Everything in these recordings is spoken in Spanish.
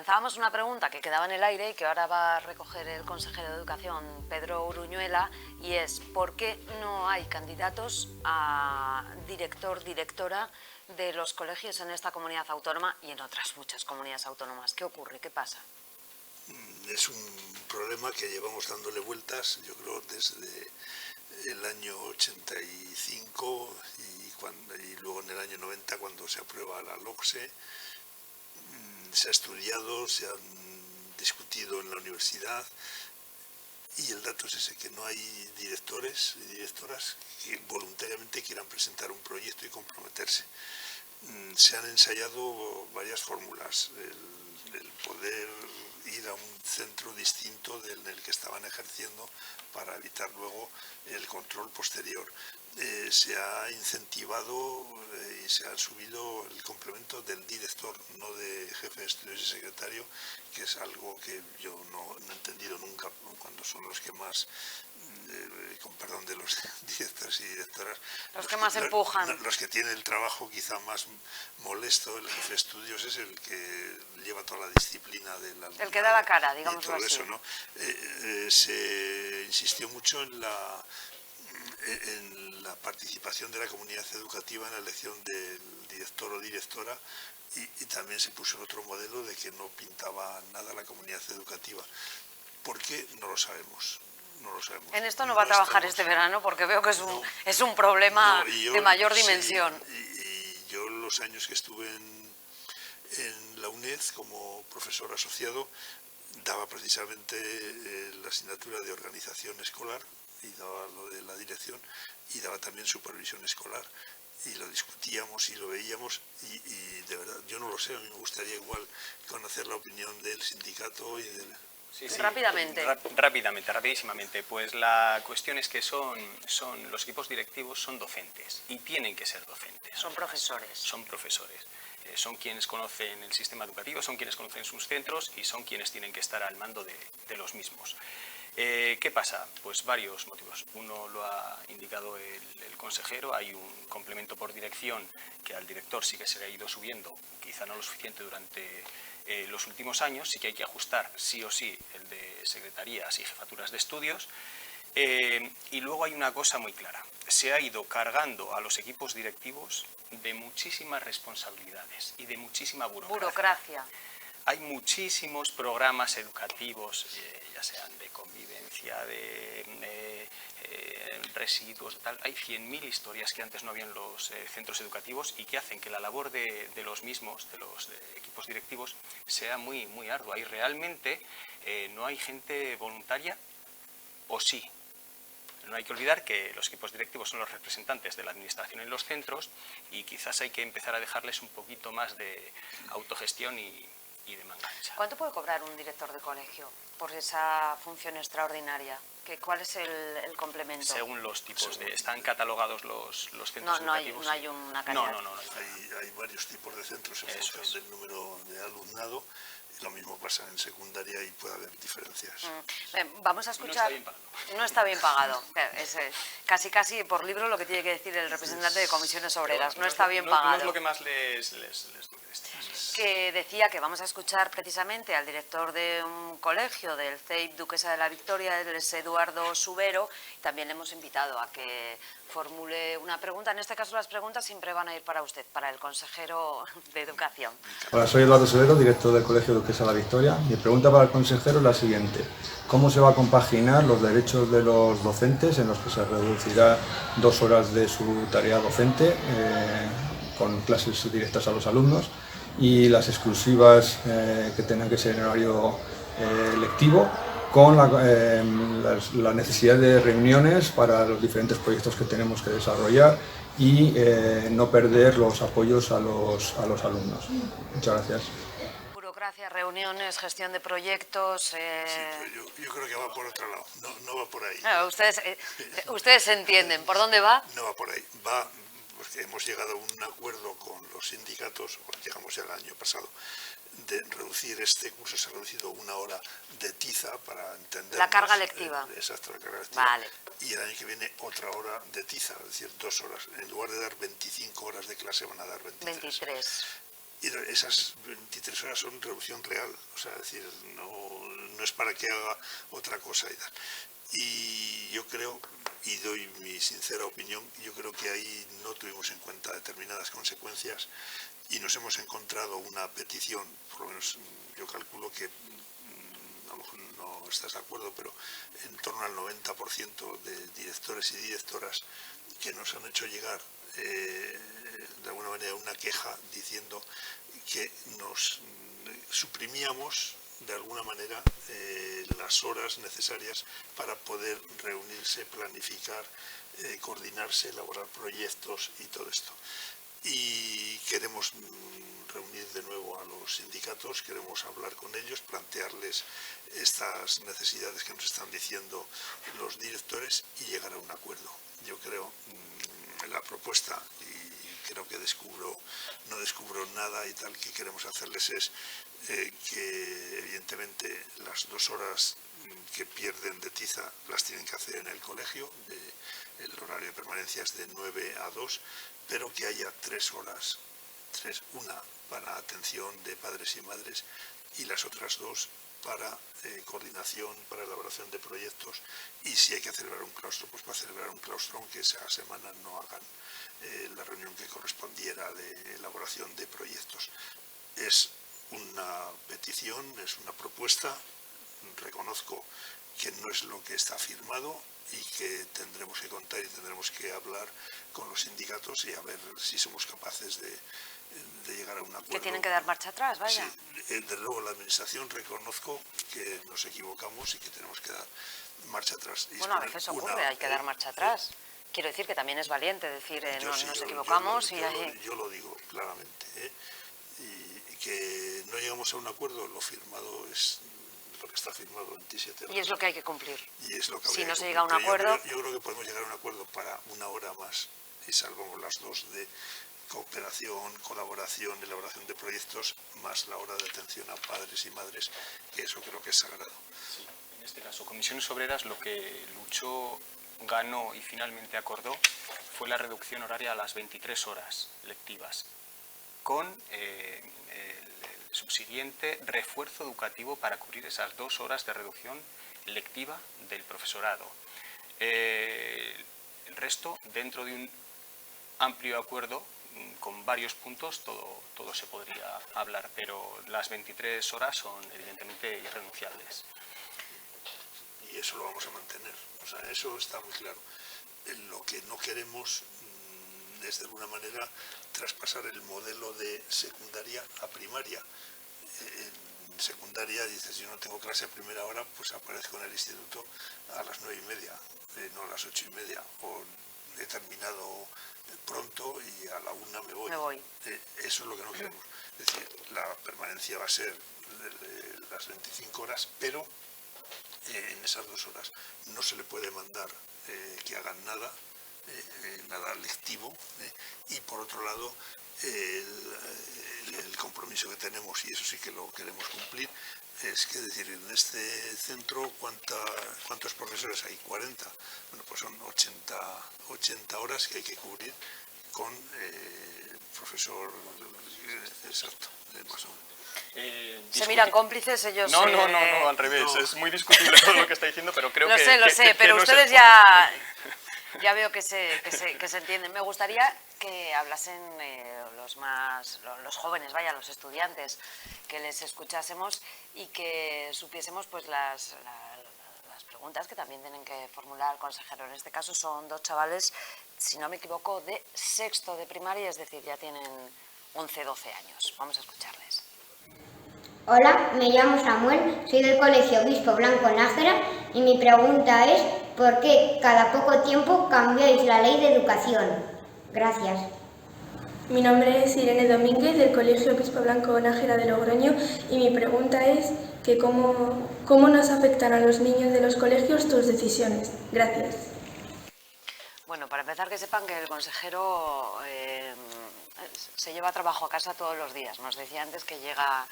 Lanzábamos una pregunta que quedaba en el aire y que ahora va a recoger el consejero de Educación, Pedro Uruñuela, y es ¿por qué no hay candidatos a director, directora de los colegios en esta comunidad autónoma y en otras muchas comunidades autónomas? ¿Qué ocurre? ¿Qué pasa? Es un problema que llevamos dándole vueltas, yo creo, desde el año 85 y luego en el año 90 cuando se aprueba la LOCSE. Se ha estudiado, se han discutido en la universidad y el dato es ese, que no hay directores y directoras que voluntariamente quieran presentar un proyecto y comprometerse. Se han ensayado varias fórmulas, el poder ir a un centro distinto del que estaban ejerciendo para evitar luego el control posterior. Se ha incentivado y se ha subido el complemento del director, no de jefe de estudios y secretario, que es algo que yo no he entendido nunca, cuando son los que más, con perdón de los directores y directoras, los que más empujan. Los que tienen el trabajo quizá más molesto. El jefe de estudios es el que lleva toda la disciplina del alumnado. El que da la cara, digamos así. Eso, ¿no? Se insistió mucho en la participación de la comunidad educativa en la elección del director o directora y también se puso el otro modelo de que no pintaba nada la comunidad educativa. ¿Por qué? No lo sabemos. No lo sabemos. En esto no va a trabajar este verano porque veo que es un problema de mayor dimensión. Y yo los años que estuve en la UNED como profesor asociado daba precisamente la asignatura de organización escolar y daba lo de la dirección y daba también supervisión escolar y lo discutíamos y lo veíamos y de verdad yo no lo sé, a mí me gustaría igual conocer la opinión del sindicato y del... Sí. Rápidamente. Rapidísimamente. Pues la cuestión es que los equipos directivos son docentes y tienen que ser docentes. Son profesores. Son profesores. Son quienes conocen el sistema educativo, son quienes conocen sus centros y son quienes tienen que estar al mando de los mismos. ¿Qué pasa? Pues varios motivos. Uno lo ha indicado el consejero, hay un complemento por dirección que al director sí que se le ha ido subiendo, quizá no lo suficiente durante los últimos años, sí que hay que ajustar sí o sí el de secretarías y jefaturas de estudios. Y luego hay una cosa muy clara, se ha ido cargando a los equipos directivos de muchísimas responsabilidades y de muchísima burocracia. Hay muchísimos programas educativos, ya sean de convivencia, de residuos, tal. Hay 100.000 historias que antes no había en los centros educativos y que hacen que la labor de los mismos, de los equipos directivos, sea muy, muy ardua. Y realmente no hay gente voluntaria, o sí. No hay que olvidar que los equipos directivos son los representantes de la administración en los centros y quizás hay que empezar a dejarles un poquito más de autogestión y de manga ancha. ¿Cuánto puede cobrar un director de colegio por esa función extraordinaria? ¿Cuál es el complemento? Según los tipos están catalogados los centros educativos. No hay una calidad. No. Hay varios tipos de centros en función del número de alumnado. Lo mismo pasa en secundaria y puede haber diferencias. Vamos a escuchar. No está bien pagado. Es casi por libro lo que tiene que decir el representante de comisiones obreras. No está bien pagado. No es lo que más les que decía que vamos a escuchar precisamente al director de un colegio del CEIP Duquesa de la Victoria, él es Eduardo Subero. También le hemos invitado a que formule una pregunta. En este caso las preguntas siempre van a ir para usted, para el consejero de Educación. Hola, soy Eduardo Subero, director del Colegio Duquesa de la Victoria. Mi pregunta para el consejero es la siguiente. ¿Cómo se va a compaginar los derechos de los docentes, en los que se reducirá 2 horas de su tarea docente con clases directas a los alumnos, y las exclusivas que tengan que ser en horario lectivo, con la necesidad de reuniones para los diferentes proyectos que tenemos que desarrollar y no perder los apoyos a los alumnos? Muchas gracias. Burocracia, reuniones, gestión de proyectos... Sí, pero yo creo que va por otro lado, no va por ahí. No, ustedes entienden. ¿Por dónde va? No va por ahí, va... Porque hemos llegado a un acuerdo con los sindicatos, llegamos ya el año pasado, de reducir este curso, se ha reducido 1 hora de tiza para entender... La carga lectiva. Exacto, la carga lectiva. Vale. Y el año que viene otra hora de tiza, es decir, 2 horas. En lugar de dar 25 horas de clase van a dar 23. Y esas 23 horas son reducción real, o sea, es decir, no es para que haga otra cosa y tal. Y yo creo, y doy mi sincera opinión, yo creo que ahí no tuvimos en cuenta determinadas consecuencias y nos hemos encontrado una petición, por lo menos yo calculo que, a lo mejor no estás de acuerdo, pero en torno al 90% de directores y directoras que nos han hecho llegar de alguna manera una queja diciendo que nos suprimíamos de alguna manera las horas necesarias para poder reunirse, planificar, coordinarse, elaborar proyectos y todo esto. Y queremos reunir de nuevo a los sindicatos, queremos hablar con ellos, plantearles estas necesidades que nos están diciendo los directores y llegar a un acuerdo. Yo creo la propuesta, y creo que no descubro nada y tal, que queremos hacerles es que evidentemente las 2 horas que pierden de tiza las tienen que hacer en el colegio, el horario de permanencia es de 9 a 2, pero que haya 3 horas, una para atención de padres y madres y las otras 2 para coordinación, para elaboración de proyectos, y si hay que celebrar un claustro, pues para celebrar un claustro, aunque esa semana no hagan la reunión que correspondiera de elaboración de proyectos. Es una petición, es una propuesta, reconozco que no es lo que está firmado y que tendremos que contar y tendremos que hablar con los sindicatos y a ver si somos capaces de llegar a un acuerdo. Que tienen que dar marcha atrás, vaya. Sí, desde luego la administración reconozco que nos equivocamos y que tenemos que dar marcha atrás. Y bueno, a veces ocurre, hay que dar marcha atrás. Quiero decir que también es valiente decir nos equivocamos yo lo digo claramente, y que no llegamos a un acuerdo, lo firmado es lo que está firmado 27 horas. Y es lo que hay que cumplir. Y es lo que si no se cumplir. llega a un acuerdo... Yo creo que podemos llegar a un acuerdo para 1 hora más y salvamos las 2 de cooperación, colaboración, elaboración de proyectos, más la hora de atención a padres y madres, que eso creo que es sagrado. Sí, en este caso, Comisiones Obreras lo que luchó, ganó y finalmente acordó fue la reducción horaria a las 23 horas lectivas, con el subsiguiente refuerzo educativo para cubrir esas 2 horas de reducción lectiva del profesorado. El resto, dentro de un amplio acuerdo, con varios puntos, todo se podría hablar, pero las 23 horas son evidentemente irrenunciables. Y eso lo vamos a mantener, o sea, eso está muy claro. Lo que no queremos es de alguna manera traspasar el modelo de secundaria a primaria. En secundaria dices, yo no tengo clase a primera hora, pues aparezco en el instituto a las 9:30, no a las 8:30, o he terminado pronto y a la 1 me voy. Eso es lo que no queremos. Es decir, la permanencia va a ser de las 25 horas, pero en esas 2 horas no se le puede mandar que hagan nada lectivo, y por otro lado el compromiso que tenemos, y eso sí que lo queremos cumplir, es que decir, en este centro ¿cuántos profesores hay? 40. Bueno, pues son 80 horas que hay que cubrir con profesor exacto, más o menos. Se miran cómplices ellos. No, al revés. No. Es muy discutible todo lo que está diciendo, pero creo que... Lo sé, pero no ustedes ya veo que se entienden. Me gustaría que hablasen los jóvenes, vaya, los estudiantes, que les escuchásemos y que supiésemos pues las preguntas que también tienen que formular al consejero. En este caso son 2 chavales, si no me equivoco, de 6º de primaria, es decir, ya tienen 11, 12 años. Vamos a escucharles. Hola, me llamo Samuel, soy del Colegio Obispo Blanco Nájera y mi pregunta es ¿por qué cada poco tiempo cambiáis la ley de educación? Gracias. Mi nombre es Irene Domínguez del Colegio Obispo Blanco Nájera de Logroño y mi pregunta es que ¿cómo nos afectan a los niños de los colegios tus decisiones? Gracias. Bueno, para empezar que sepan que el consejero se lleva trabajo a casa todos los días. Nos decía antes que llega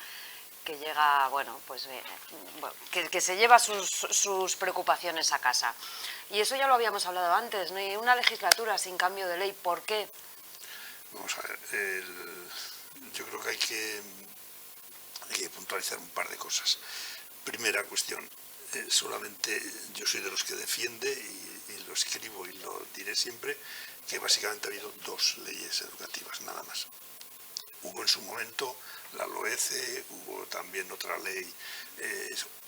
bueno, pues que se lleva sus preocupaciones a casa. Y eso ya lo habíamos hablado antes, ¿no? Y una legislatura sin cambio de ley, ¿por qué? Vamos a ver, yo creo que hay que puntualizar un par de cosas. Primera cuestión, solamente yo soy de los que defiende, y lo escribo y lo diré siempre, que básicamente ha habido dos leyes educativas, nada más. Hubo en su momento la LOECE, hubo también otra ley,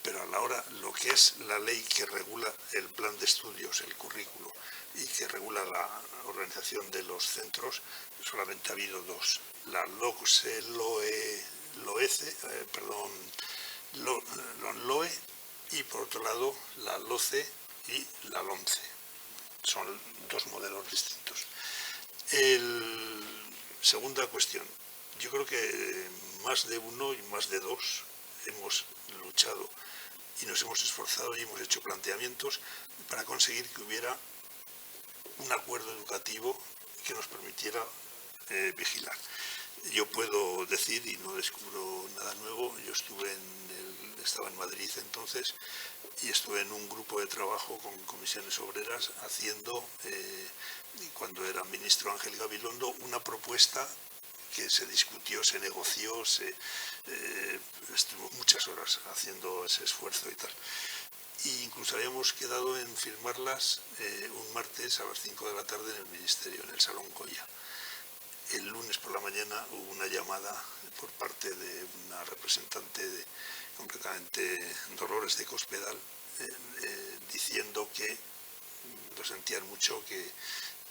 pero a la hora, lo que es la ley que regula el plan de estudios, el currículo, y que regula la organización de los centros, solamente ha habido dos. La LOE, LOE, y por otro lado la LOCE y la LOMCE. Son dos modelos distintos. Segunda cuestión, yo creo que más de uno y más de dos hemos luchado y nos hemos esforzado y hemos hecho planteamientos para conseguir que hubiera un acuerdo educativo que nos permitiera vigilar. Yo puedo decir, y no descubro nada nuevo, yo estaba en Madrid entonces, y estuve en un grupo de trabajo con comisiones obreras haciendo, cuando era ministro Ángel Gabilondo, una propuesta que se discutió, se negoció, estuvo muchas horas haciendo ese esfuerzo y tal. Y incluso habíamos quedado en firmarlas un martes a las 5 de la tarde en el Ministerio, en el Salón Goya. El lunes por la mañana hubo una llamada por parte de una representante concretamente Dolores de Cospedal, diciendo que lo sentían mucho, que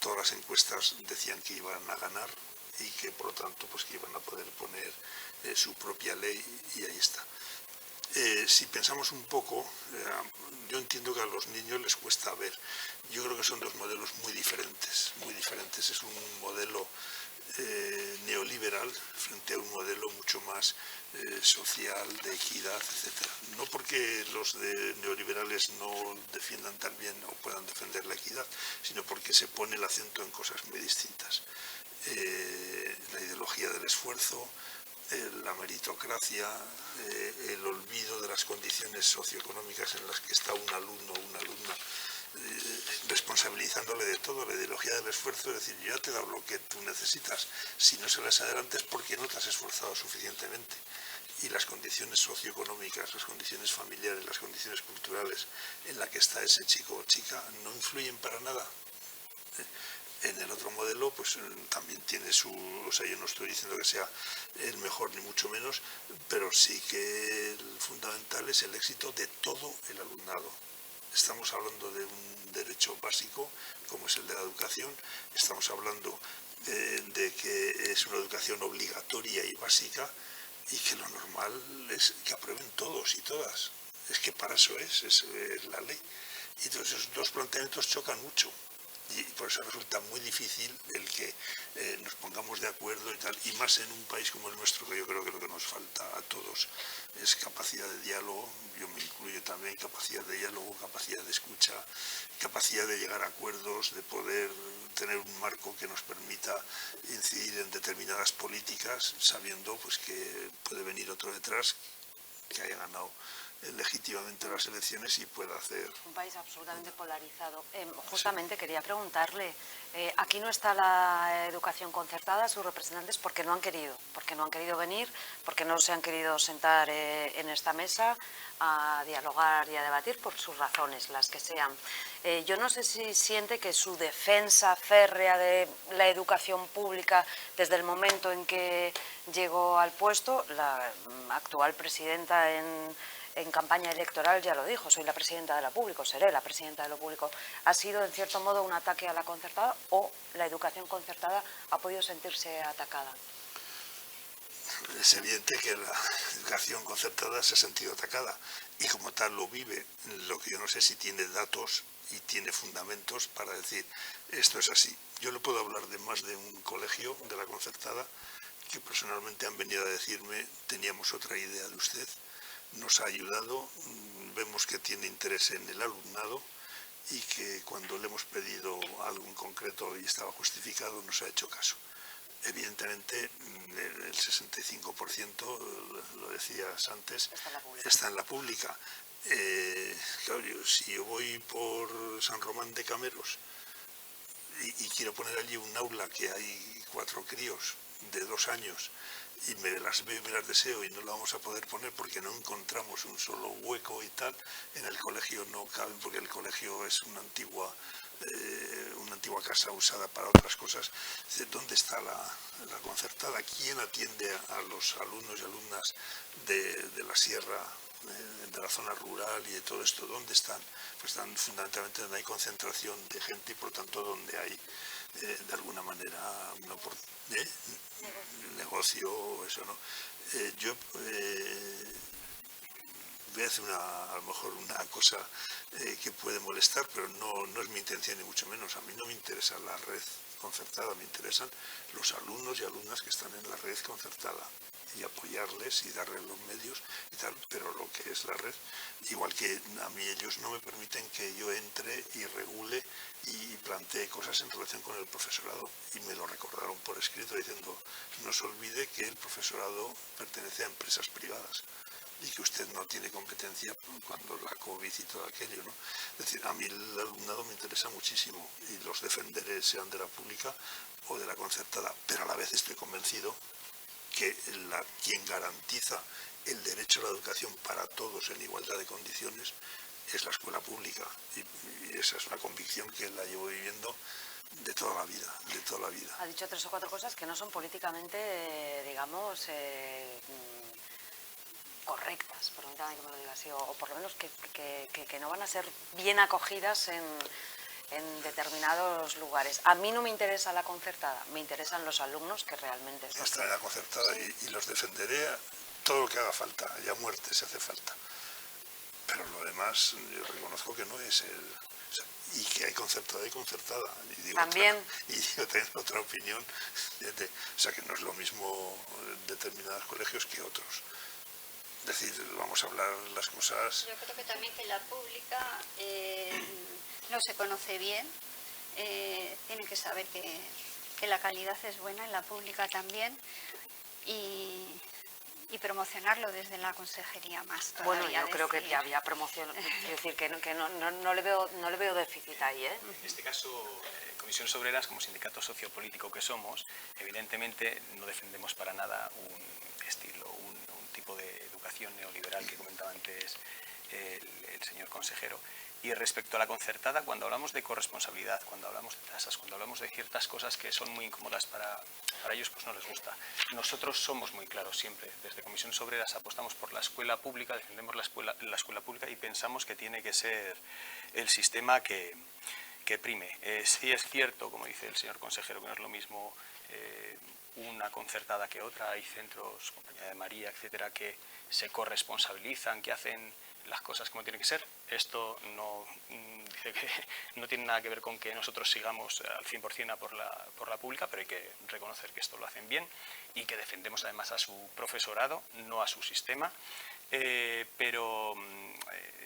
todas las encuestas decían que iban a ganar y que por lo tanto pues que iban a poder poner su propia ley, y ahí está. Si pensamos un poco, yo entiendo que a los niños les cuesta ver. Yo creo que son dos modelos muy diferentes, muy diferentes. Es un modelo neoliberal frente a un modelo mucho más social, de equidad, etc. No porque los neoliberales no defiendan tan bien o puedan defender la equidad, sino porque se pone el acento en cosas muy distintas. La ideología del esfuerzo, la meritocracia, el olvido de las condiciones socioeconómicas en las que está un alumno o una alumna, responsabilizándole de todo, la ideología del esfuerzo, es decir, yo ya te he dado lo que tú necesitas, si no sales adelante es porque no te has esforzado suficientemente. Y las condiciones socioeconómicas, las condiciones familiares, las condiciones culturales en las que está ese chico o chica no influyen para nada. En el otro modelo pues también tiene su, o sea, yo no estoy diciendo que sea el mejor ni mucho menos, pero sí que el fundamental es el éxito de todo el alumnado. Estamos hablando de un derecho básico como es el de la educación, estamos hablando de que es una educación obligatoria y básica, y que lo normal es que aprueben todos y todas. Es que para eso es la ley. Y entonces esos dos planteamientos chocan mucho. Y por eso resulta muy difícil el que nos pongamos de acuerdo y tal, y más en un país como el nuestro, que yo creo que lo que nos falta a todos es capacidad de diálogo, yo me incluyo también, capacidad de diálogo, capacidad de escucha, capacidad de llegar a acuerdos, de poder tener un marco que nos permita incidir en determinadas políticas, sabiendo pues que puede venir otro detrás que haya ganado legítimamente las elecciones y pueda hacer... Un país absolutamente polarizado. Justamente quería preguntarle, aquí no está la educación concertada, sus representantes, porque no han querido venir, porque no se han querido sentar en esta mesa a dialogar y a debatir por sus razones, las que sean. Yo no sé si siente que su defensa férrea de la educación pública desde el momento en que llegó al puesto, la actual presidenta en campaña electoral ya lo dijo, soy la presidenta de lo público, seré la presidenta de lo público, ha sido en cierto modo un ataque a la concertada, o la educación concertada ha podido sentirse atacada. Es evidente que la educación concertada se ha sentido atacada y como tal lo vive. Lo que yo no sé si tiene datos y tiene fundamentos para decir esto es así. Yo le puedo hablar de más de un colegio de la concertada que personalmente han venido a decirme teníamos otra idea de usted, nos ha ayudado, vemos que tiene interés en el alumnado y que cuando le hemos pedido algo en concreto y estaba justificado nos ha hecho caso. Evidentemente el 65%, lo decías antes, está en la pública. Claro, si yo voy por San Román de Cameros y quiero poner allí un aula que hay 4 críos de 2 años y me las veo y me las deseo y no la vamos a poder poner porque no encontramos un solo hueco y tal, en el colegio no caben porque el colegio es una antigua casa usada para otras cosas. ¿Dónde está la concertada? ¿Quién atiende a los alumnos y alumnas de la sierra, de la zona rural y de todo esto? ¿Dónde están? Pues están fundamentalmente donde hay concentración de gente y por tanto donde hay de alguna manera negocio, eso, ¿no? Yo voy a hacer a lo mejor una cosa que puede molestar, pero no es mi intención ni mucho menos. A mí no me interesa la red concertada, me interesan los alumnos y alumnas que están en la red concertada y apoyarles y darles los medios y tal, pero lo que es la red, igual que a mí ellos no me permiten que yo entre y regule y plantee cosas en relación con el profesorado, y me lo recordaron por escrito diciendo: no se olvide que el profesorado pertenece a empresas privadas y que usted no tiene competencia cuando la COVID y todo aquello, ¿no? Es decir, a mí el alumnado me interesa muchísimo y los defenderé, sean de la pública o de la concertada, pero a la vez estoy convencido que quien garantiza el derecho a la educación para todos en igualdad de condiciones es la escuela pública, y esa es una convicción que la llevo viviendo de toda la vida, Ha dicho 3 o 4 cosas que no son políticamente, digamos, correctas, permítame que me lo diga así, o por lo menos que no van a ser bien acogidas en determinados lugares. A mí no me interesa la concertada, me interesan los alumnos que realmente están en la concertada, y los defenderé todo lo que haga falta, y a muerte si hace falta. Pero lo demás, yo reconozco que no es y que hay concertada y concertada. Y digo también. Y yo tengo otra opinión, o sea, que no es lo mismo determinados colegios que otros. Es decir, vamos a hablar las cosas. Yo creo que también que la pública no se conoce bien, tienen que saber que la calidad es buena en la pública también, y promocionarlo desde la consejería más todavía. Bueno, yo creo que ya había promoción, es decir, que no le veo déficit ahí, ¿eh? En este caso, Comisiones Obreras, como sindicato sociopolítico que somos, evidentemente no defendemos para nada un estilo, un tipo de educación neoliberal que comentaba antes el señor consejero. Y respecto a la concertada, cuando hablamos de corresponsabilidad, cuando hablamos de tasas, cuando hablamos de ciertas cosas que son muy incómodas para ellos, pues no les gusta. Nosotros somos muy claros siempre. Desde Comisiones Obreras apostamos por la escuela pública, defendemos la escuela pública y pensamos que tiene que ser el sistema que prime. Sí es cierto, como dice el señor consejero, que no es lo mismo una concertada que otra. Hay centros, Compañía de María, etcétera, que se corresponsabilizan, que hacen las cosas como tienen que ser. Esto dice que no tiene nada que ver con que nosotros sigamos al 100% a por la pública, pero hay que reconocer que esto lo hacen bien y que defendemos además a su profesorado, no a su sistema. Pero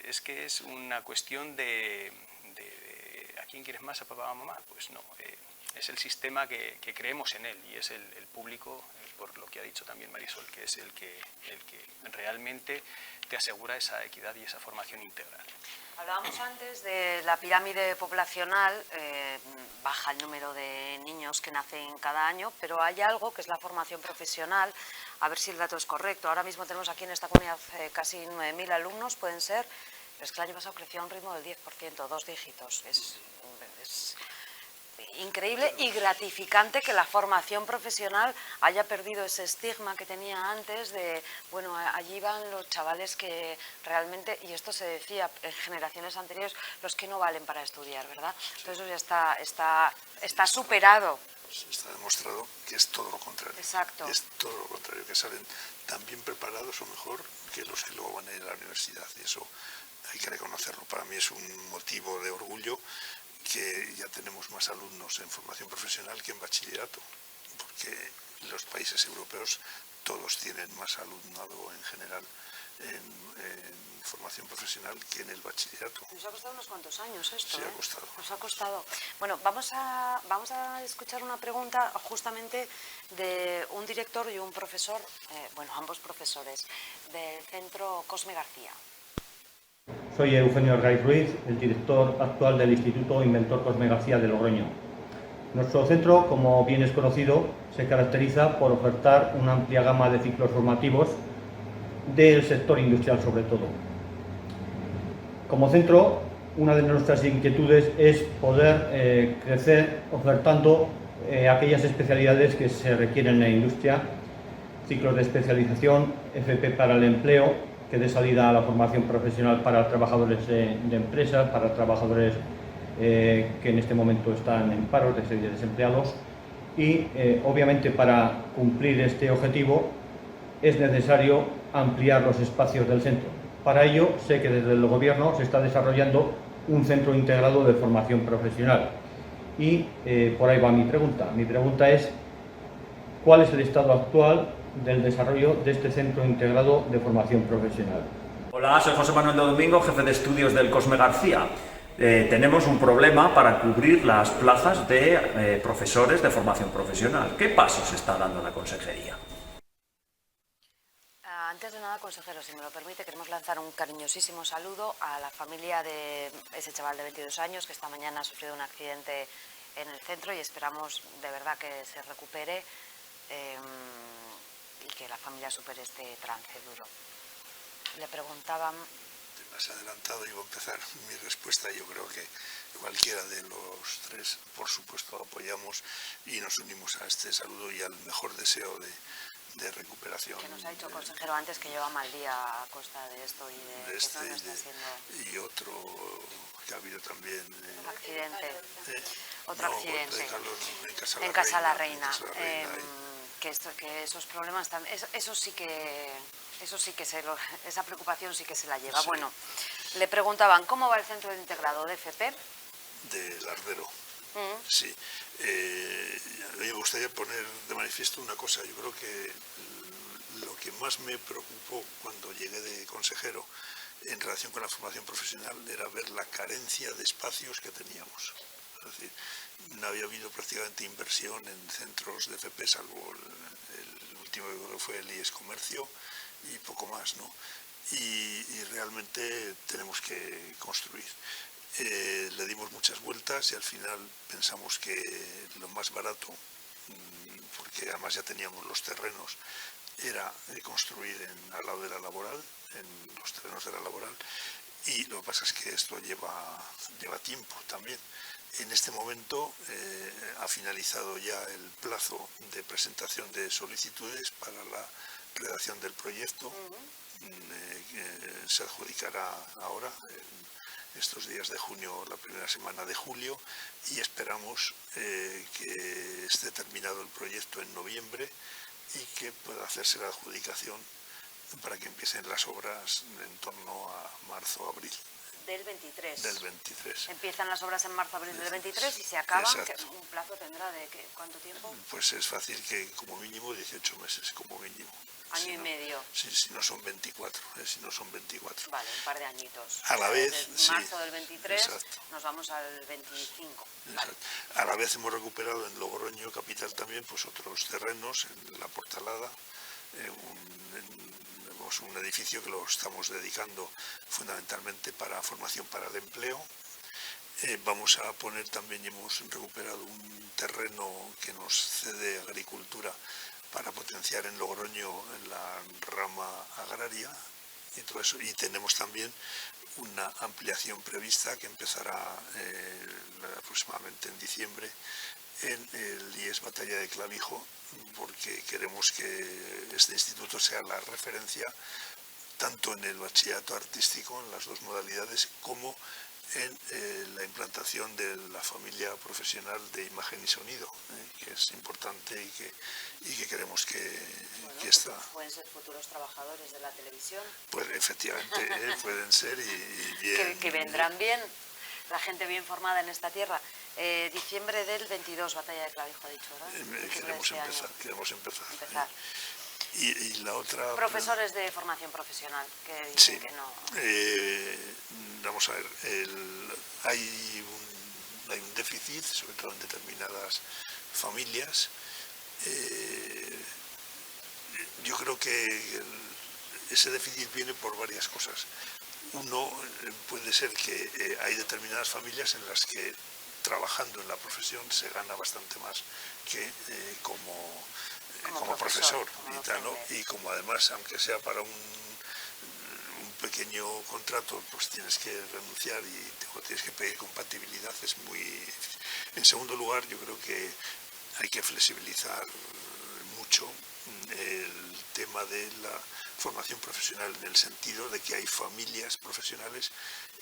es que es una cuestión de ¿a quién quieres más, a papá o a mamá? Pues no, es el sistema que creemos en él, y es el público, por lo que ha dicho también Marisol, que es el que realmente te asegura esa equidad y esa formación integral. Hablábamos antes de la pirámide poblacional, baja el número de niños que nacen cada año, pero hay algo que es la formación profesional, a ver si el dato es correcto. Ahora mismo tenemos aquí en esta comunidad casi 9.000 alumnos, pueden ser, pero es que el año pasado creció a un ritmo del 10%, 2 dígitos. Es increíble y gratificante que la formación profesional haya perdido ese estigma que tenía antes de, bueno, allí van los chavales que realmente, y esto se decía en generaciones anteriores, los que no valen para estudiar, ¿verdad? Entonces eso ya está superado. Está demostrado que es todo lo contrario. Exacto. Es todo lo contrario, que salen tan bien preparados o mejor que los que luego van a ir a la universidad, y eso hay que reconocerlo. Para mí es un motivo de orgullo que ya tenemos más alumnos en formación profesional que en bachillerato, porque los países europeos todos tienen más alumnado en general en formación profesional que en el bachillerato. Nos ha costado unos cuantos años esto, Sí, ha costado. Nos ha costado. Bueno, vamos a escuchar una pregunta justamente de un director y un profesor, bueno, ambos profesores, del centro Cosme García. Soy Eugenio Argaiz Ruiz, el director actual del Instituto Inventor Cosme García de Logroño. Nuestro centro, como bien es conocido, se caracteriza por ofertar una amplia gama de ciclos formativos del sector industrial sobre todo. Como centro, una de nuestras inquietudes es poder crecer ofertando aquellas especialidades que se requieren en la industria, ciclos de especialización, FP para el empleo, que dé salida a la formación profesional para trabajadores de empresas, para trabajadores que en este momento están en paro, desempleados, y obviamente para cumplir este objetivo es necesario ampliar los espacios del centro. Para ello, sé que desde el Gobierno se está desarrollando un centro integrado de formación profesional. Y por ahí va mi pregunta. Mi pregunta es, ¿cuál es el estado actual del desarrollo de este centro integrado de formación profesional? Hola, soy José Manuel de Domingo, jefe de estudios del Cosme García. Tenemos un problema para cubrir las plazas de profesores de formación profesional. ¿Qué pasos está dando la consejería? Antes de nada, consejero, si me lo permite, queremos lanzar un cariñosísimo saludo a la familia de ese chaval de 22 años que esta mañana ha sufrido un accidente en el centro y esperamos de verdad que se recupere y que la familia supere este trance duro. Le preguntaban... Más adelantado iba a empezar mi respuesta. Yo creo que cualquiera de los tres, por supuesto, apoyamos y nos unimos a este saludo y al mejor deseo de recuperación. Que nos ha dicho, consejero, antes que lleva mal día a costa de esto y de este que no está siendo... y otro que ha habido también... accidente. Otro no, accidente. En Casa la Reina. Que esos problemas también, eso sí que esa preocupación sí que se la lleva. Sí. Bueno, le preguntaban cómo va el centro integrado de FP. De Lardero. Sí. Me gustaría poner de manifiesto una cosa. Yo creo que lo que más me preocupó cuando llegué de consejero en relación con la formación profesional era ver la carencia de espacios que teníamos. Es decir, no había habido prácticamente inversión en centros de FP, salvo el último que creo que fue el IES Comercio y poco más, ¿no? Y realmente tenemos que construir. Le dimos muchas vueltas y al final pensamos que lo más barato, porque además ya teníamos los terrenos, era construir al lado de la Laboral, en los terrenos de la Laboral, y lo que pasa es que esto lleva tiempo también. En este momento ha finalizado ya el plazo de presentación de solicitudes para la redacción del proyecto. Se adjudicará ahora, en estos días de junio, la primera semana de julio, y esperamos que esté terminado el proyecto en noviembre y que pueda hacerse la adjudicación para que empiecen las obras en torno a marzo o abril. Del 23. Del 23. Empiezan las obras en marzo-abril del 23 y se acaban. ¿Un plazo tendrá de cuánto tiempo? Pues es fácil que como mínimo 18 meses, como mínimo. Año y medio. Si no son 24, si no son 24. Vale, un par de añitos. A la vez, desde marzo del 23 nos vamos al 25. Vale. A la vez hemos recuperado en Logroño capital también pues otros terrenos, en la Portalada, un edificio que lo estamos dedicando fundamentalmente para formación para el empleo. Vamos a poner también, hemos recuperado un terreno que nos cede Agricultura para potenciar en Logroño la rama agraria y todo eso. Y tenemos también una ampliación prevista que empezará aproximadamente en diciembre en el IES Batalla de Clavijo, porque queremos que este instituto sea la referencia tanto en el bachillerato artístico, en las dos modalidades, como en la implantación de la familia profesional de imagen y sonido, que es importante y que queremos que está. Pueden ser futuros trabajadores de la televisión. Pues efectivamente, pueden ser y bien. Que vendrán bien, la gente bien formada en esta tierra. Diciembre del 22, Batalla de Clavijo, ha dicho, ¿verdad? Queremos empezar. Y la otra... Profesores de formación profesional, que dicen que no... Vamos a ver, hay un déficit, sobre todo en determinadas familias. Yo creo que ese déficit viene por varias cosas. Uno, puede ser que hay determinadas familias en las que trabajando en la profesión se gana bastante más que como profesor y tal, ¿no? Y como además, aunque sea para un pequeño contrato, pues tienes que renunciar y tienes que pedir compatibilidad, es muy difícil. En segundo lugar, yo creo que hay que flexibilizar mucho el tema de la formación profesional, en el sentido de que hay familias profesionales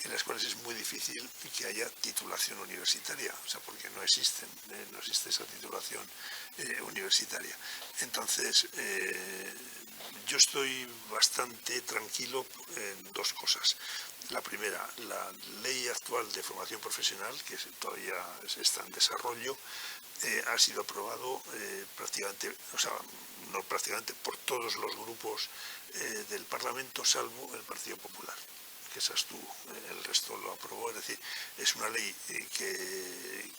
en las cuales es muy difícil que haya titulación universitaria, o sea, porque no existe esa titulación universitaria. Entonces, yo estoy bastante tranquilo en dos cosas. La primera, la ley actual de formación profesional, que todavía está en desarrollo, ha sido aprobado prácticamente, o sea, no prácticamente, por todos los grupos del Parlamento, salvo el Partido Popular, que esas tú, el resto lo aprobó. Es decir, es una ley que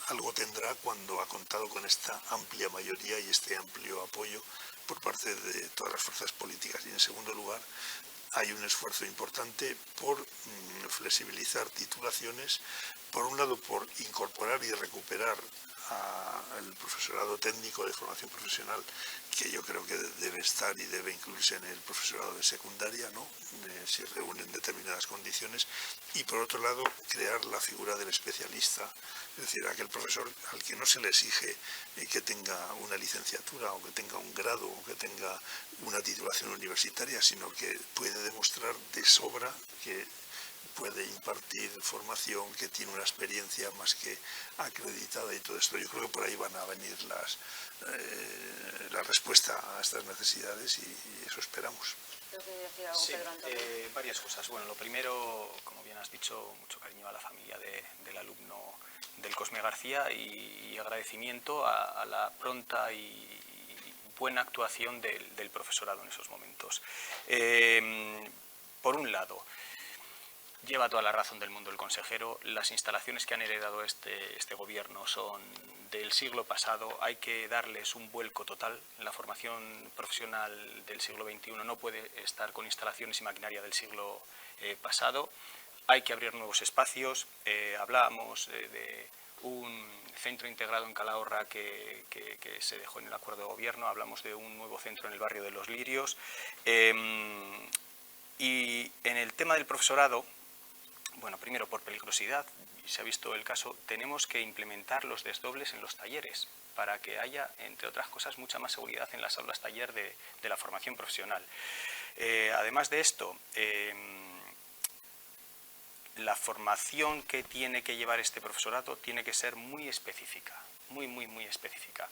algo tendrá cuando ha contado con esta amplia mayoría y este amplio apoyo por parte de todas las fuerzas políticas. Y en segundo lugar, hay un esfuerzo importante por flexibilizar titulaciones, por un lado por incorporar y recuperar al profesorado técnico de formación profesional, que yo creo que debe estar y debe incluirse en el profesorado de secundaria, ¿no? Si reúnen determinadas condiciones, y por otro lado crear la figura del especialista, es decir, aquel profesor al que no se le exige que tenga una licenciatura o que tenga un grado o que tenga una titulación universitaria, sino que puede demostrar de sobra que puede impartir formación, que tiene una experiencia más que acreditada y todo esto. Yo creo que por ahí van a venir la respuesta a estas necesidades y eso esperamos. ¿Tengo que decir algo, Sí, Pedro Antonio? varias cosas. Bueno, lo primero, como bien has dicho, mucho cariño a la familia del alumno del Cosme García y agradecimiento a la pronta y buena actuación del profesorado en esos momentos. Por un lado, lleva toda la razón del mundo el consejero. Las instalaciones que han heredado este gobierno son del siglo pasado. Hay que darles un vuelco total. La formación profesional del siglo XXI no puede estar con instalaciones y maquinaria del siglo pasado. Hay que abrir nuevos espacios. Hablábamos de un centro integrado en Calahorra que se dejó en el acuerdo de gobierno. Hablamos de un nuevo centro en el barrio de Los Lirios. Y en el tema del profesorado, bueno, primero por peligrosidad, se ha visto el caso, tenemos que implementar los desdobles en los talleres para que haya, entre otras cosas, mucha más seguridad en las aulas taller de la formación profesional. Además de esto, la formación que tiene que llevar este profesorado tiene que ser muy específica, muy específica,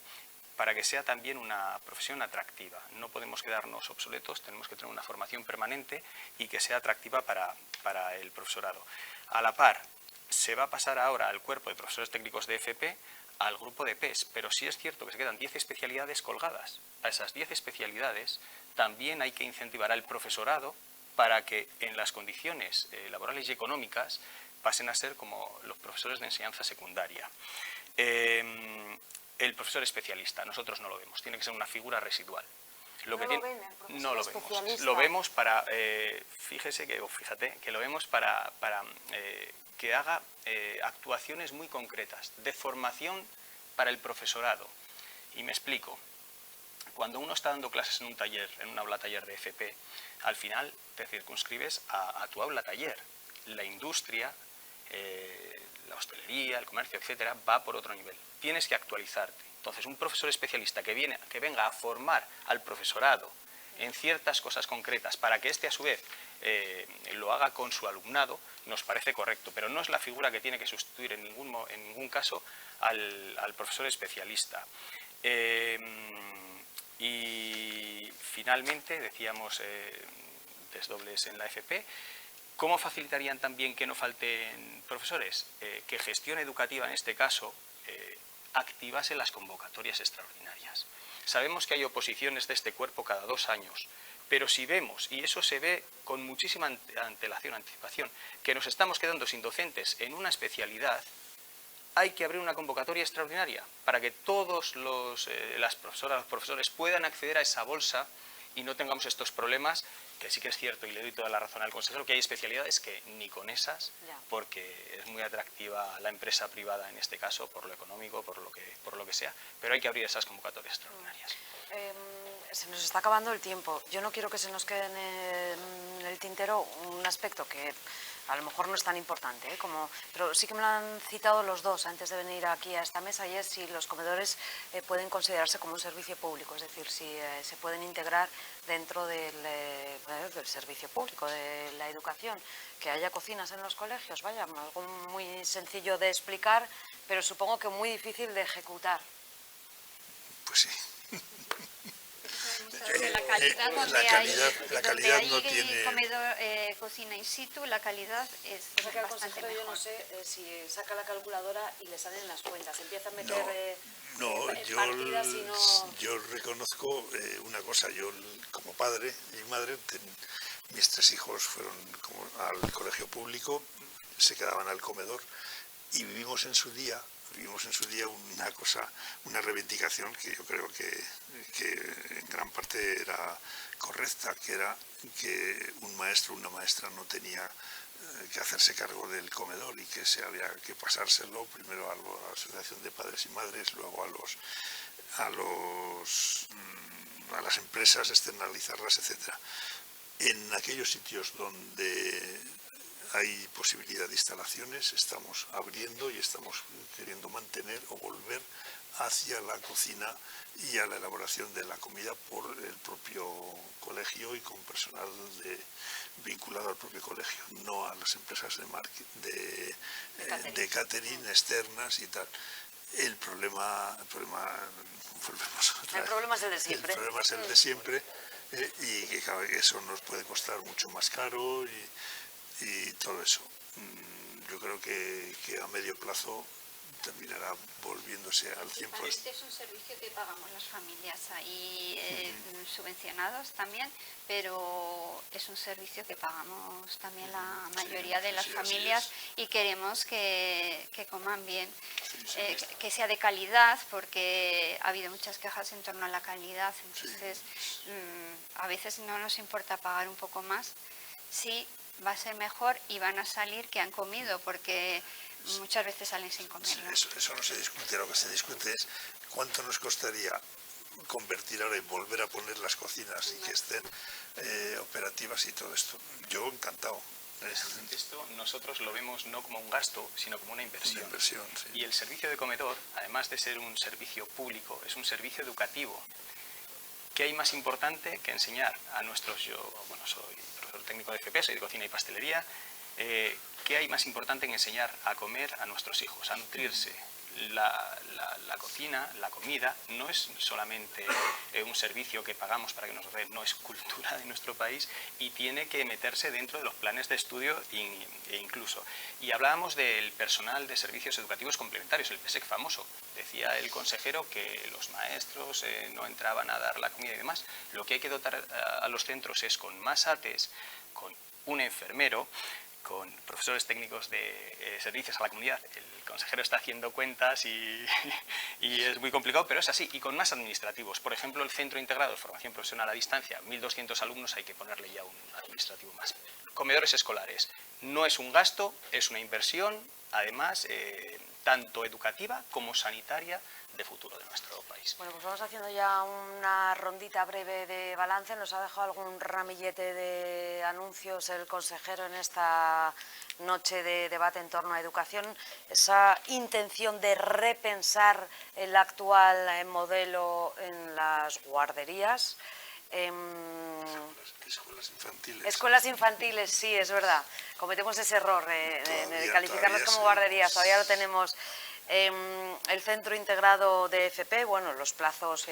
para que sea también una profesión atractiva. No podemos quedarnos obsoletos, tenemos que tener una formación permanente y que sea atractiva para el profesorado. A la par, se va a pasar ahora al cuerpo de profesores técnicos de FP al grupo de PES, pero sí es cierto que se quedan 10 especialidades colgadas. A esas 10 especialidades también hay que incentivar al profesorado para que en las condiciones laborales y económicas pasen a ser como los profesores de enseñanza secundaria. El profesor especialista, nosotros no lo vemos, tiene que ser una figura residual. No lo vemos. Lo vemos para, fíjate que lo vemos para que haga actuaciones muy concretas de formación para el profesorado. Y me explico. Cuando uno está dando clases en un taller, en un aula taller de FP, al final te circunscribes a tu aula taller. La industria, la hostelería, el comercio, etcétera, va por otro nivel. Tienes que actualizarte. Entonces, un profesor especialista que venga a formar al profesorado en ciertas cosas concretas para que éste, a su vez, lo haga con su alumnado, nos parece correcto, pero no es la figura que tiene que sustituir en ningún caso al profesor especialista. Y finalmente, decíamos, desdobles en la FP. ¿Cómo facilitarían también que no falten profesores? Que gestión educativa, en este caso, activase las convocatorias extraordinarias. Sabemos que hay oposiciones de este cuerpo cada 2 años, pero si vemos, y eso se ve con muchísima anticipación, que nos estamos quedando sin docentes en una especialidad, hay que abrir una convocatoria extraordinaria para que todos los profesores puedan acceder a esa bolsa y no tengamos estos problemas, que sí que es cierto, y le doy toda la razón al consejero, que hay especialidades que ni con esas, porque es muy atractiva la empresa privada en este caso, por lo económico, por lo que sea, pero hay que abrir esas convocatorias extraordinarias. Se nos está acabando el tiempo. Yo no quiero que se nos quede en el tintero un aspecto que a lo mejor no es tan importante, pero sí que me lo han citado los dos antes de venir aquí a esta mesa, y es si los comedores pueden considerarse como un servicio público, es decir, si se pueden integrar dentro del servicio público, de la educación, que haya cocinas en los colegios, vaya, algo muy sencillo de explicar, pero supongo que muy difícil de ejecutar. Pues sí. La calidad no tiene comedor, cocina in situ, la calidad es bastante mejor. Yo no sé si saca la calculadora y le salen las cuentas, empieza a meter partidas y no... Yo reconozco una cosa, yo como padre y madre, mis 3 hijos fueron al colegio público, se quedaban al comedor y vivimos en su día una reivindicación que yo creo que en gran parte era correcta, que era que un maestro o una maestra no tenía que hacerse cargo del comedor y que se había que pasárselo primero a la Asociación de Padres y Madres, luego a las empresas, externalizarlas, etc. En aquellos sitios donde hay posibilidad de instalaciones, estamos abriendo y estamos queriendo mantener o volver hacia la cocina y a la elaboración de la comida por el propio colegio y con personal vinculado al propio colegio, no a las empresas de catering externas y tal. El problema es el de siempre. El problema es el de siempre y que eso nos puede costar mucho más caro y todo eso. Yo creo que a medio plazo terminará volviéndose al 100%. Este es un servicio que pagamos las familias, ahí subvencionados también, pero es un servicio que pagamos también la mayoría de las familias y queremos que coman bien, que sea de calidad, porque ha habido muchas quejas en torno a la calidad, entonces a veces no nos importa pagar un poco más, sí va a ser mejor y van a salir que han comido, porque muchas veces salen sin comerlo. Eso no se discute, lo que se discute es cuánto nos costaría convertir ahora y volver a poner las cocinas y que estén operativas y todo esto. Yo encantado. Esto nosotros lo vemos no como un gasto, sino como una inversión. Sí. Y el servicio de comedor, además de ser un servicio público, es un servicio educativo. ¿Qué hay más importante que enseñar a nuestros... Yo, soy profesor técnico de FP, soy de cocina y pastelería. ¿Qué hay más importante en enseñar a comer a nuestros hijos, a nutrirse? La cocina, la comida, no es solamente un servicio que pagamos para que nos den, no es cultura de nuestro país y tiene que meterse dentro de los planes de estudio e incluso. Y hablábamos del personal de servicios educativos complementarios, el PESEC famoso. Decía el consejero que los maestros no entraban a dar la comida y demás. Lo que hay que dotar a los centros es con más ATEs, con un enfermero, con profesores técnicos de servicios a la comunidad. El consejero está haciendo cuentas y es muy complicado, pero es así. Y con más administrativos. Por ejemplo, el Centro Integrado de Formación Profesional a Distancia, 1.200 alumnos, hay que ponerle ya un administrativo más. Comedores escolares. No es un gasto, es una inversión, además, tanto educativa como sanitaria, de futuro de nuestro país. Bueno, pues vamos haciendo ya una rondita breve de balance. Nos ha dejado algún ramillete de anuncios el consejero en esta noche de debate en torno a educación. Esa intención de repensar el actual modelo en las guarderías. Escuelas infantiles. Escuelas infantiles, sí, es verdad. Cometemos ese error de calificarlas como guarderías. Todavía lo tenemos. El Centro Integrado de FP, bueno, los plazos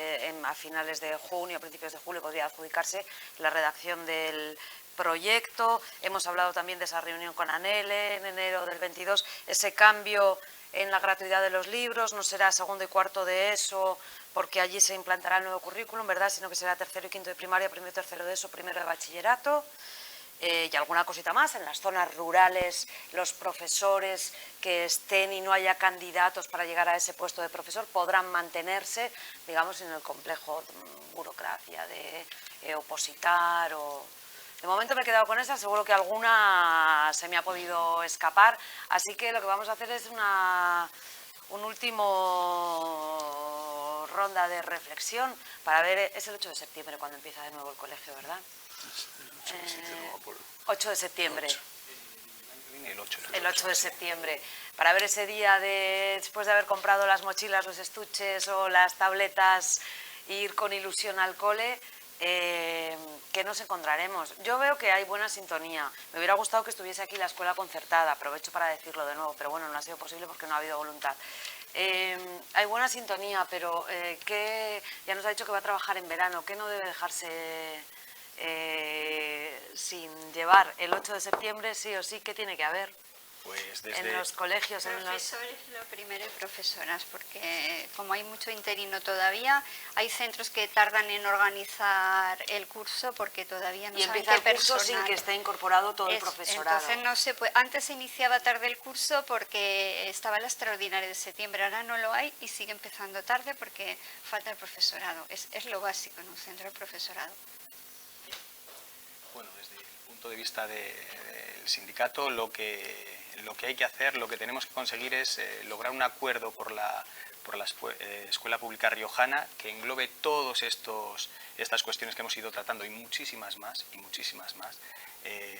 a finales de junio, a principios de julio podría adjudicarse la redacción del proyecto. Hemos hablado también de esa reunión con ANELE en enero del 22, ese cambio en la gratuidad de los libros, no será segundo y cuarto de ESO porque allí se implantará el nuevo currículum, ¿verdad? Sino que será tercero y quinto de primaria, primero y tercero de ESO, primero de bachillerato. y alguna cosita más. En las zonas rurales, los profesores que estén y no haya candidatos para llegar a ese puesto de profesor podrán mantenerse, digamos, sin el complejo burocracia de opositar o... De momento me he quedado con esa, seguro que alguna se me ha podido escapar, así que lo que vamos a hacer es un último ronda de reflexión para ver, es el 8 de septiembre cuando empieza de nuevo el colegio, ¿verdad? 8 de septiembre. El 8 de septiembre. Para ver ese día después de haber comprado las mochilas, los estuches o las tabletas, ir con ilusión al cole, que nos encontraremos. Yo veo que hay buena sintonía. Me hubiera gustado que estuviese aquí la escuela concertada, aprovecho para decirlo de nuevo, pero bueno, no ha sido posible porque no ha habido voluntad. Hay buena sintonía, pero ya nos ha dicho que va a trabajar en verano, ¿qué no debe dejarse sin llevar? El 8 de septiembre sí o sí, ¿qué tiene que haber? Pues en los colegios, profesores lo primero y profesoras, porque como hay mucho interino todavía, hay centros que tardan en organizar el curso porque todavía no saben qué personal. Y empieza el curso sin que esté incorporado todo el profesorado. Entonces no se puede. Antes se iniciaba tarde el curso porque estaba la extraordinaria de septiembre, ahora no lo hay y sigue empezando tarde porque falta el profesorado. Es lo básico en un centro, el profesorado. Bueno, desde el punto de vista del sindicato, lo que hay que hacer, lo que tenemos que conseguir es lograr un acuerdo por la Escuela Pública Riojana que englobe todas estas cuestiones que hemos ido tratando y muchísimas más. El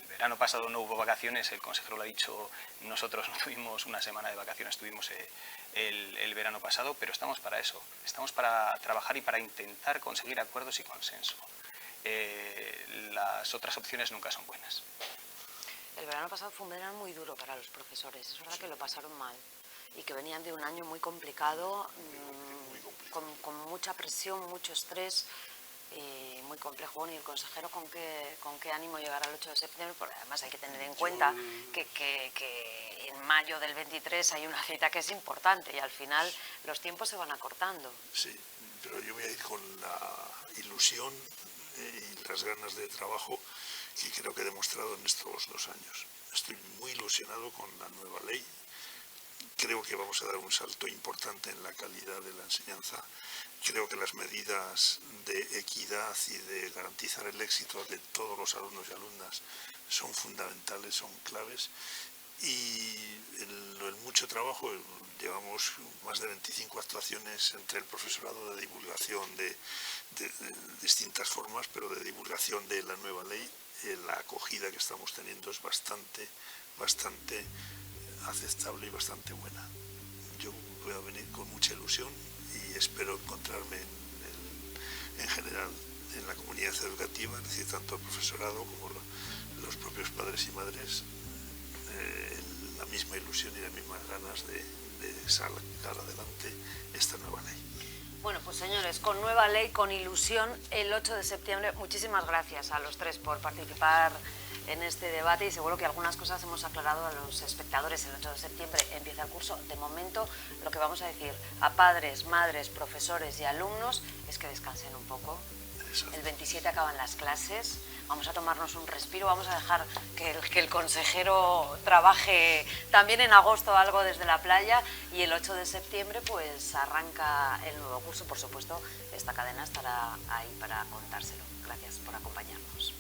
verano pasado no hubo vacaciones, el consejero lo ha dicho, nosotros no tuvimos una semana de vacaciones, tuvimos el verano pasado, pero estamos para eso, estamos para trabajar y para intentar conseguir acuerdos y consenso. Las otras opciones nunca son buenas. El verano pasado fue un verano muy duro para los profesores, es verdad que lo pasaron mal y que venían de un año muy complicado, con mucha presión, mucho estrés, muy complejo. Bueno, y el consejero con qué ánimo llegar al 8 de septiembre, porque además hay que tener en cuenta que en mayo del 23 hay una cita que es importante y al final los tiempos se van acortando. Sí, pero yo voy a ir con la ilusión y las ganas de trabajo que creo que he demostrado en estos 2 años. Estoy muy ilusionado con la nueva ley. Creo que vamos a dar un salto importante en la calidad de la enseñanza. Creo que las medidas de equidad y de garantizar el éxito de todos los alumnos y alumnas son fundamentales, son claves. Y en mucho trabajo, llevamos más de 25 actuaciones entre el profesorado de divulgación de distintas formas, pero de divulgación de la nueva ley. La acogida que estamos teniendo es bastante aceptable y bastante buena. Yo voy a venir con mucha ilusión y espero encontrarme en general en la comunidad educativa, es decir, tanto el profesorado como los propios padres y madres, la misma ilusión y las mismas ganas de sacar adelante esta nueva ley. Bueno, pues señores, con nueva ley, con ilusión, el 8 de septiembre, muchísimas gracias a los 3 por participar en este debate y seguro que algunas cosas hemos aclarado a los espectadores. El 8 de septiembre empieza el curso. De momento, lo que vamos a decir a padres, madres, profesores y alumnos es que descansen un poco. El 27 acaban las clases, vamos a tomarnos un respiro, vamos a dejar que el consejero trabaje también en agosto algo desde la playa y el 8 de septiembre pues arranca el nuevo curso. Por supuesto, esta cadena estará ahí para contárselo. Gracias por acompañarnos.